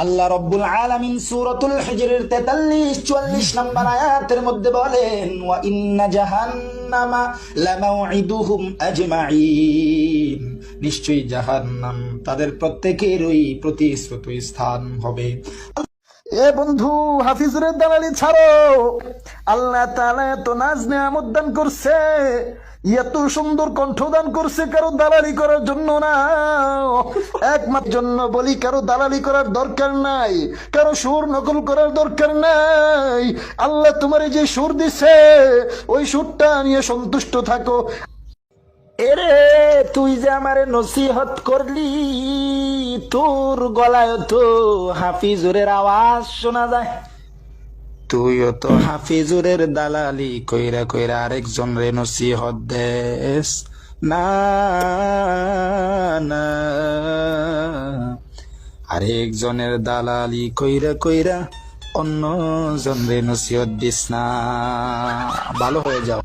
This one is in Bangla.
আল্লাহ রব্বুল আলামিন সূরাতুল হিজরের 43-44 নম্বর আয়াতের মধ্যে বলেন, ওয়া ইন্না জাহান্নামা লামাউইদুহুম আজমাইন, নিশ্চয়ই জাহান্নাম তাদের প্রত্যেকেরই প্রতিশ্রুত স্থান হবে। এ বন্ধু, হাফিজুরের দালালি ছাড়ো। আল্লাহ তাআলা এত নাজ নেয়ামত দান করছে, এত সুন্দর কণ্ঠ দান করছে, কারো দালালি করার জন্য না, একমাত্র জন্য বলি, কারো দালালি করার দরকার নাই, কারো সুর নকল করার দরকার নাই। আল্লাহ তোমার যে সুর দিছে ওই সুরটা নিয়ে সন্তুষ্ট থাকো। এরে তুই যে আমারে নসিহত করলি, তোর গলায় তো হাফিজুরের আওয়াজ শোনা যায়। তুইও তো হাফিজুরের দালালি কইরা কইরা আরেকজন রে নসিহত দেস না, না, আরেকজনের দালালি কইরা কইরা অন্য জন রে নসিহত দিস না। ভালো হয়ে যাও।